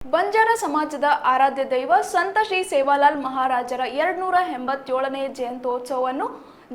ಬಂಜಾರ ಸಮಾಜದ ಆರಾಧ್ಯ ದೈವ ಸಂತ ಶ್ರೀ ಸೇವಾಲಾಲ್ ಮಹಾರಾಜರ 287ನೇ ಜಯಂತ್ಯೋತ್ಸವವನ್ನು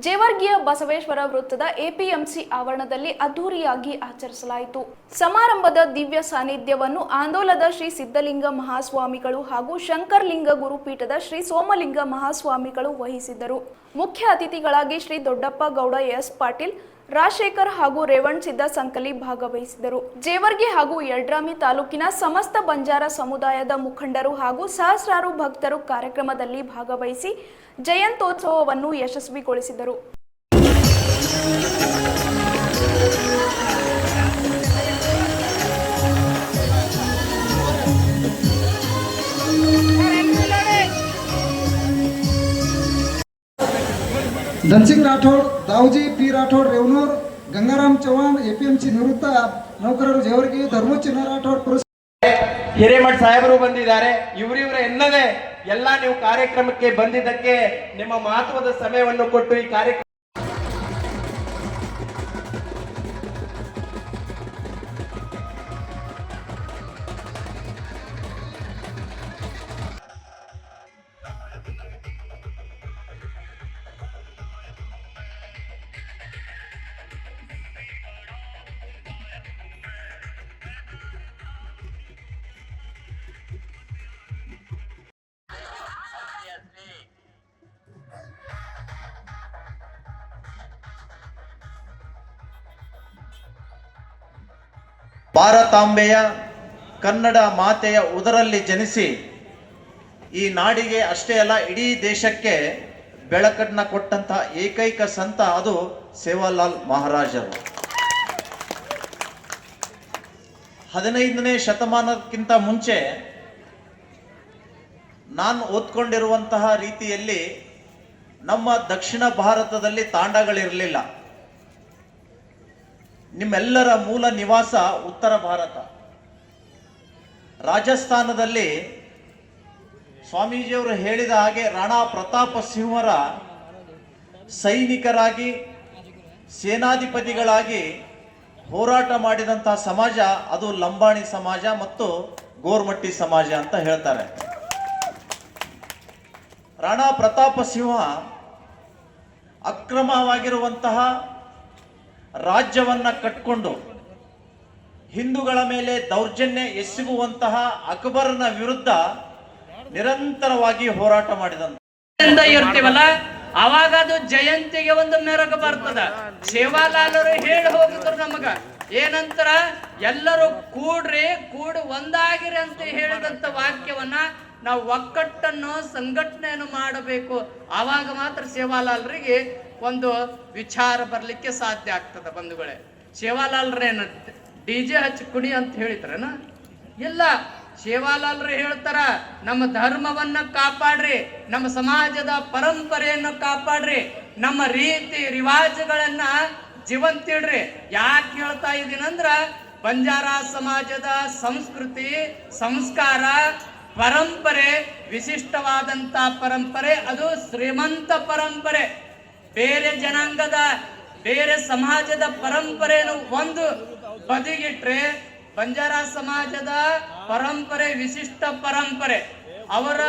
ಜೇವರ್ಗಿಯ ಬಸವೇಶ್ವರ ವೃತ್ತದ ಎಪಿಎಂಸಿ ಆವರಣದಲ್ಲಿ ಅದ್ದೂರಿಯಾಗಿ ಆಚರಿಸಲಾಯಿತು. ಸಮಾರಂಭದ ದಿವ್ಯ ಸಾನ್ನಿಧ್ಯವನ್ನು ಆಂದೋಲದ ಶ್ರೀ ಸಿದ್ಧಲಿಂಗ ಮಹಾಸ್ವಾಮಿಗಳು ಹಾಗೂ ಶಂಕರಲಿಂಗ ಗುರುಪೀಠದ ಶ್ರೀ ಸೋಮಲಿಂಗ ಮಹಾಸ್ವಾಮಿಗಳು ವಹಿಸಿದ್ದರು. ಮುಖ್ಯ ಅತಿಥಿಗಳಾಗಿ ಶ್ರೀ ದೊಡ್ಡಪ್ಪ ಗೌಡ ಎಸ್ ಪಾಟೀಲ್, ರಾಜಶೇಖರ್ ಹಾಗೂ ರೇವಣಸಿದ್ದ ಸಂಕಲಿ ಭಾಗವಹಿಸಿದರು. ಜೇವರ್ಗಿ ಹಾಗೂ ಯಡ್ರಾಮಿ ತಾಲೂಕಿನ ಸಮಸ್ತ ಬಂಜಾರ ಸಮುದಾಯದ ಮುಖಂಡರು ಹಾಗೂ ಸಹಸ್ರಾರು ಭಕ್ತರು ಕಾರ್ಯಕ್ರಮದಲ್ಲಿ ಭಾಗವಹಿಸಿ ಜಯಂತ್ಯೋತ್ಸವವನ್ನು ಯಶಸ್ವಿಗೊಳಿಸಿದರು. धनसिंग राठोड, दाऊजी पी राठोड रेवनूर, गंगाराम चव्हाण एपीएमसी ನಿವೃತ್ತ ನೌಕರರು ಜೇವರ್ಗಿ, ಧರ್ಮೋಚಿನ ರಾಠೋಡ್ ಹಿರೇಮಠ ಸಾಹೇಬರು ಬಂದಿದ್ದಾರೆ. ಇವರಿವರ ಎನ್ನದೇ ಎಲ್ಲ ನೀವು ಕಾರ್ಯಕ್ರಮಕ್ಕೆ ಬಂದಿದ್ದಕ್ಕೆ ನಿಮ್ಮ ಮಹತ್ವದ ಸಮಯವನ್ನು ಕೊಟ್ಟು ಈ ಕಾರ್ಯಕ್ರಮ ಭಾರತಾಂಬೆಯ ಕನ್ನಡ ಮಾತೆಯ ಉದರಲ್ಲಿ ಜನಿಸಿ ಈ ನಾಡಿಗೆ ಅಷ್ಟೇ ಅಲ್ಲ ಇಡೀ ದೇಶಕ್ಕೆ ಬೆಳಕನ್ನ ಕೊಟ್ಟಂತಹ ಏಕೈಕ ಸಂತ ಅದು ಸೇವಾಲಾಲ್ ಮಹಾರಾಜರು. 15ನೇ ಶತಮಾನಕ್ಕಿಂತ ಮುಂಚೆ ನಾನು ಓದ್ಕೊಂಡಿರುವಂತಹ ರೀತಿಯಲ್ಲಿ ನಮ್ಮ ದಕ್ಷಿಣ ಭಾರತದಲ್ಲಿ ತಾಂಡಗಳಿರಲಿಲ್ಲ. ನಿಮ್ಮೆಲ್ಲರ ಮೂಲ ನಿವಾಸ ಉತ್ತರ ಭಾರತ. ರಾಜಸ್ಥಾನದಲ್ಲಿ ಸ್ವಾಮೀಜಿಯವರು ಹೇಳಿದ ಹಾಗೆ ರಾಣಾ ಪ್ರತಾಪ ಸಿಂಹರ ಸೈನಿಕರಾಗಿ ಸೇನಾಧಿಪತಿಗಳಾಗಿ ಹೋರಾಟ ಮಾಡಿದಂತಹ ಸಮಾಜ ಅದು ಲಂಬಾಣಿ ಸಮಾಜ ಮತ್ತು ಗೋರ್ಮಟ್ಟಿ ಸಮಾಜ ಅಂತ ಹೇಳ್ತಾರೆ. ರಾಣಾ ಪ್ರತಾಪ ಸಿಂಹ ಅಕ್ರಮವಾಗಿರುವಂತಹ ರಾಜ್ಯವನ್ನ ಕಟ್ಕೊಂಡು ಹಿಂದೂಗಳ ಮೇಲೆ ದೌರ್ಜನ್ಯ ಎಸಗುವಂತಹ ಅಕ್ಬರನ ವಿರುದ್ಧ ನಿರಂತರವಾಗಿ ಹೋರಾಟ ಮಾಡಿದಂತ ಇರ್ತೀವಲ್ಲ ಅವಾಗ ಅದು ಜಯಂತಿಗೆ ಒಂದು ಮೆರಗು ಬರ್ತದ. ಸೇವಾಲಾಲರು ಹೇಳಿ ಹೋಗಿದ್ರು ನಮಗ ಏನಂತರ, ಎಲ್ಲರೂ ಕೂಡ್ರಿ, ಕೂಡು ಒಂದಾಗಿರಿ ಅಂತ ಹೇಳಿದಂತ ವಾಕ್ಯವನ್ನ ನಾವು ಒಕ್ಕಟ್ಟನ್ನು ಸಂಘಟನೆಯನ್ನು ಮಾಡಬೇಕು. ಆವಾಗ ಮಾತ್ರ ಸೇವಾಲಾಲರಿಗೆ ಒಂದು ವಿಚಾರ ಬರ್ಲಿಕ್ಕೆ ಸಾಧ್ಯ ಆಗ್ತದ. ಬಂಧುಗಳೇ, ಸೇವಾಲಾಲ್ರೇನು ಡಿಜೆ ಹಚ್ಚಿ ಕುಡಿ ಅಂತ ಹೇಳಿದ್ರನ? ಇಲ್ಲ, ಸೇವಾಲಾಲ್ರು ಹೇಳ್ತಾರ, ನಮ್ಮ ಧರ್ಮವನ್ನ ಕಾಪಾಡ್ರಿ, ನಮ್ಮ ಸಮಾಜದ ಪರಂಪರೆಯನ್ನು ಕಾಪಾಡ್ರಿ, ನಮ್ಮ ರೀತಿ ರಿವಾಜುಗಳನ್ನ ಜೀವಂತಿಡ್ರಿ. ಯಾಕೆ ಹೇಳ್ತಾ ಇದೀನಂದ್ರ, ಬಂಜಾರ ಸಮಾಜದ ಸಂಸ್ಕೃತಿ, ಸಂಸ್ಕಾರ, ಪರಂಪರೆ ವಿಶಿಷ್ಟವಾದಂತ ಪರಂಪರೆ, ಅದು ಶ್ರೀಮಂತ ಪರಂಪರೆ. ಬೇರೆ ಜನಾಂಗದ, ಬೇರೆ ಸಮಾಜದ ಪರಂಪರೆಯನ್ನು ಒಂದು ಬದಿಗಿಟ್ರೆ ಬಂಜಾರ ಸಮಾಜದ ಪರಂಪರೆ ವಿಶಿಷ್ಟ ಪರಂಪರೆ. ಅವರ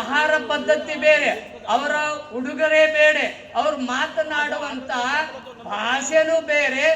ಆಹಾರ ಪದ್ಧತಿ ಬೇರೆ, ಅವರ ಉಡುಗೊರೆ ಬೇರೆ, ಅವರು ಮಾತನಾಡುವಂತ ಭಾಷೆನೂ ಬೇರೆ.